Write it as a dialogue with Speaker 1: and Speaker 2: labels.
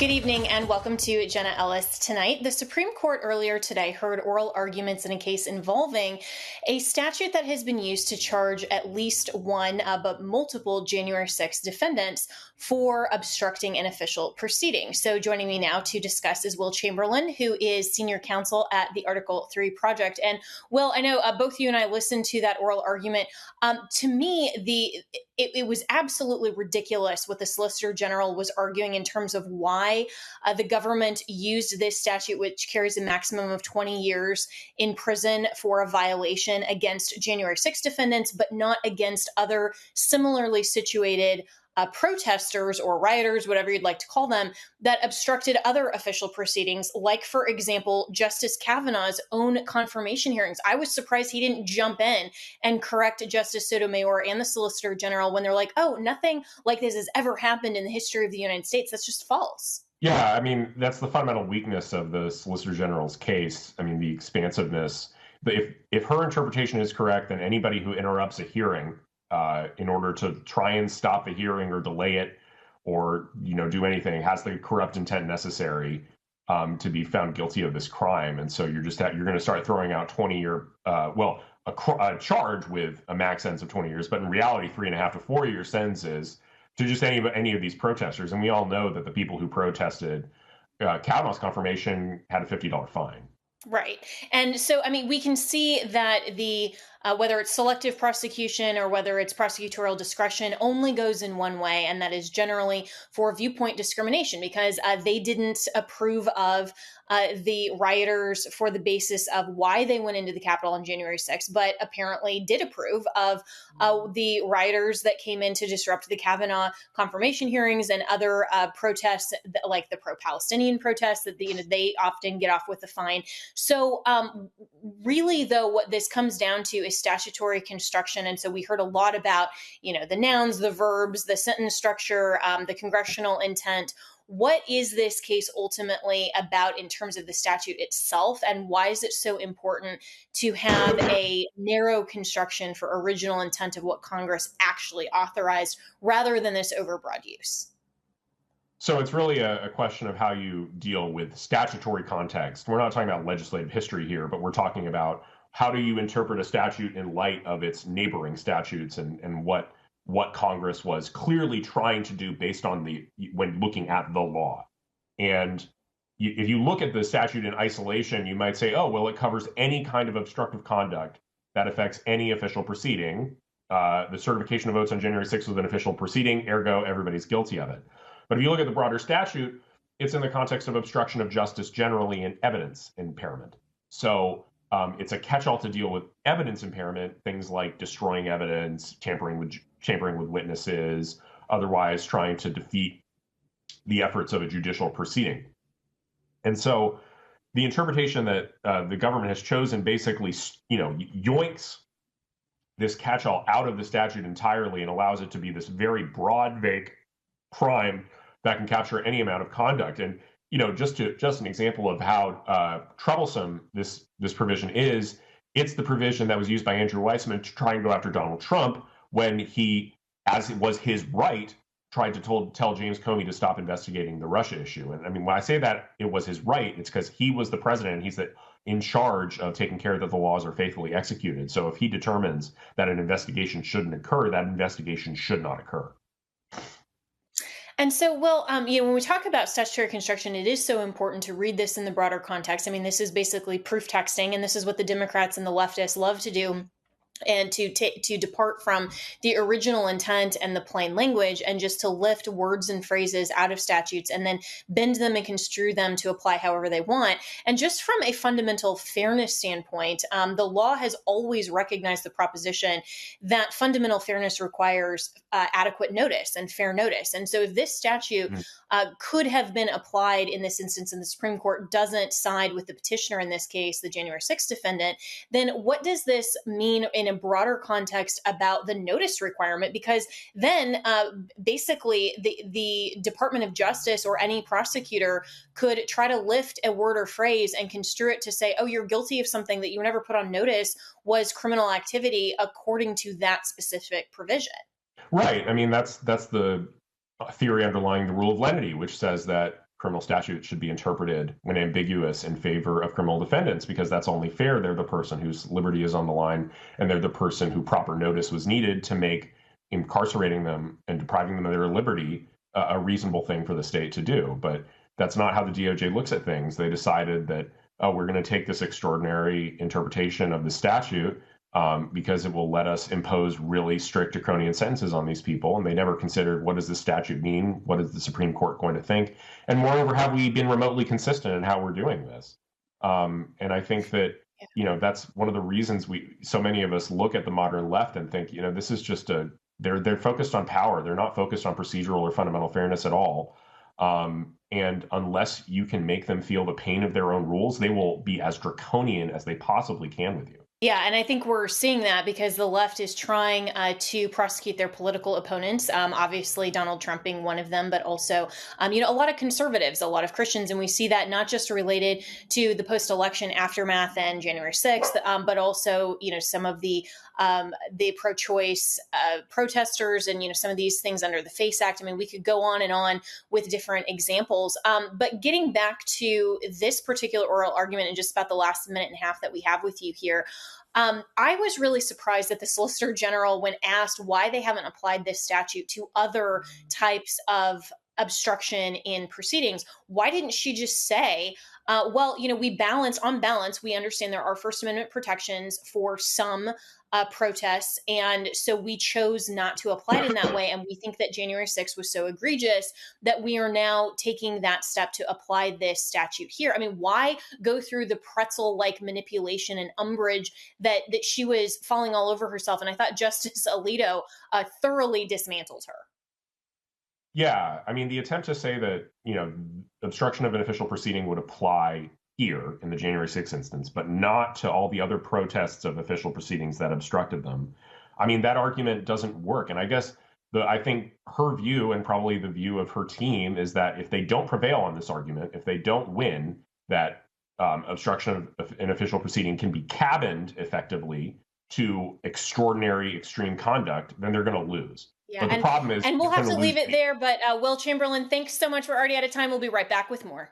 Speaker 1: Good evening and welcome to Jenna, Ellis. Tonight, the Supreme Court earlier today heard oral arguments in a case involving a statute that has been used to charge at least one, but multiple January 6th defendants for obstructing an official proceeding. So joining me now to discuss is Will Chamberlain, who is senior counsel at the Article 3 Project. And Will, I know both you and I listened to that oral argument. To me, it was absolutely ridiculous what the Solicitor General was arguing in terms of why the government used this statute, which carries a maximum of 20 years in prison for a violation against January 6 defendants, but not against other similarly situated protesters or rioters, whatever you'd like to call them, that obstructed other official proceedings, like, for example, Justice Kavanaugh's own confirmation hearings. I was surprised he didn't jump in and correct Justice Sotomayor and the Solicitor General when they're like, oh, nothing like this has ever happened in the history of the United States. That's just false.
Speaker 2: Yeah, I mean, that's the fundamental weakness of the Solicitor General's case. I mean, the expansiveness. But if her interpretation is correct, then anybody who interrupts a hearing in order to try and stop the hearing or delay it or, do anything has the corrupt intent necessary to be found guilty of this crime. And so you're going to start throwing out 20-year, a charge with a max sentence of 20 years, but in reality, 3.5 to 4 year sentences to just any of these protesters. And we all know that the people who protested Kavanaugh's confirmation had a $50 fine.
Speaker 1: Right. And so, I mean, we can see that whether it's selective prosecution or whether it's prosecutorial discretion only goes in one way, and that is generally for viewpoint discrimination, because they didn't approve of the rioters for the basis of why they went into the Capitol on January 6th, but apparently did approve of the rioters that came in to disrupt the Kavanaugh confirmation hearings and other protests, like the pro-Palestinian protests, that they often get off with a fine. So really, though, what this comes down to is statutory construction. And so we heard a lot about, the nouns, the verbs, the sentence structure, the congressional intent. What is this case ultimately about in terms of the statute itself, and why is it so important to have a narrow construction for original intent of what Congress actually authorized rather than this overbroad use?
Speaker 2: So it's really a question of how you deal with statutory context. We're not talking about legislative history here, but we're talking about how do you interpret a statute in light of its neighboring statutes and what Congress was clearly trying to do based on when looking at the law. And if you look at the statute in isolation, you might say, oh, well, it covers any kind of obstructive conduct that affects any official proceeding. The certification of votes on January 6th was an official proceeding, ergo, everybody's guilty of it. But if you look at the broader statute, it's in the context of obstruction of justice generally and evidence impairment. So it's a catch-all to deal with evidence impairment, things like destroying evidence, tampering with witnesses, otherwise trying to defeat the efforts of a judicial proceeding. And so the interpretation that the government has chosen basically, yoinks this catch-all out of the statute entirely and allows it to be this very broad, vague crime that can capture any amount of conduct. And just an example of how troublesome this provision is, it's the provision that was used by Andrew Weissman to try and go after Donald Trump when he, as it was his right, tried to tell James Comey to stop investigating the Russia issue. And I mean, when I say that it was his right, it's because he was the president and he's in charge of taking care that the laws are faithfully executed. So if he determines that an investigation shouldn't occur, that investigation should not occur.
Speaker 1: And so, Will, when we talk about statutory construction, it is so important to read this in the broader context. I mean, this is basically proof texting, and this is what the Democrats and the leftists love to do. And to depart from the original intent and the plain language and just to lift words and phrases out of statutes and then bend them and construe them to apply however they want. And just from a fundamental fairness standpoint, the law has always recognized the proposition that fundamental fairness requires adequate notice and fair notice. And so if this statute could have been applied in this instance and the Supreme Court doesn't side with the petitioner in this case, the January 6th defendant, then what does this mean in a broader context about the notice requirement? Because then basically the Department of Justice or any prosecutor could try to lift a word or phrase and construe it to say, oh, you're guilty of something that you were never put on notice was criminal activity according to that specific provision.
Speaker 2: Right. I mean, that's the theory underlying the rule of lenity, which says that criminal statute should be interpreted when ambiguous in favor of criminal defendants, because that's only fair. They're the person whose liberty is on the line, and they're the person who proper notice was needed to make incarcerating them and depriving them of their liberty a reasonable thing for the state to do. But that's not how the DOJ looks at things. They decided that, oh, we're going to take this extraordinary interpretation of the statute because it will let us impose really strict draconian sentences on these people. And they never considered, what does the statute mean? What is the Supreme Court going to think? And moreover, have we been remotely consistent in how we're doing this? And I think that, that's one of the reasons so many of us look at the modern left and think, this is just they're focused on power. They're not focused on procedural or fundamental fairness at all. And unless you can make them feel the pain of their own rules, they will be as draconian as they possibly can with you.
Speaker 1: Yeah, and I think we're seeing that because the left is trying to prosecute their political opponents, obviously Donald Trump being one of them, but also, a lot of conservatives, a lot of Christians. And we see that not just related to the post-election aftermath and January 6th, but also, some of the pro-choice protesters and, some of these things under the FACE Act. I mean, we could go on with different examples. But getting back to this particular oral argument in just about the last minute and a half that we have with you here, I was really surprised that the Solicitor General, when asked why they haven't applied this statute to other types of obstruction in proceedings, why didn't she just say, on balance, we understand there are First Amendment protections for some protests. And so we chose not to apply it in that way. And we think that January 6th was so egregious that we are now taking that step to apply this statute here. I mean, why go through the pretzel-like manipulation and umbrage that she was falling all over herself? And I thought Justice Alito thoroughly dismantled her.
Speaker 2: Yeah, I mean, the attempt to say that, obstruction of an official proceeding would apply here in the January 6th instance, but not to all the other protests of official proceedings that obstructed them. I mean, that argument doesn't work. And I guess I think her view, and probably the view of her team, is that if they don't prevail on this argument, if they don't win, that obstruction of an official proceeding can be cabined effectively to extraordinary extreme conduct, then they're going to lose.
Speaker 1: Yeah,
Speaker 2: but the problem is,
Speaker 1: and we'll have to leave it there. But Will Chamberlain, thanks so much. We're already out of time. We'll be right back with more.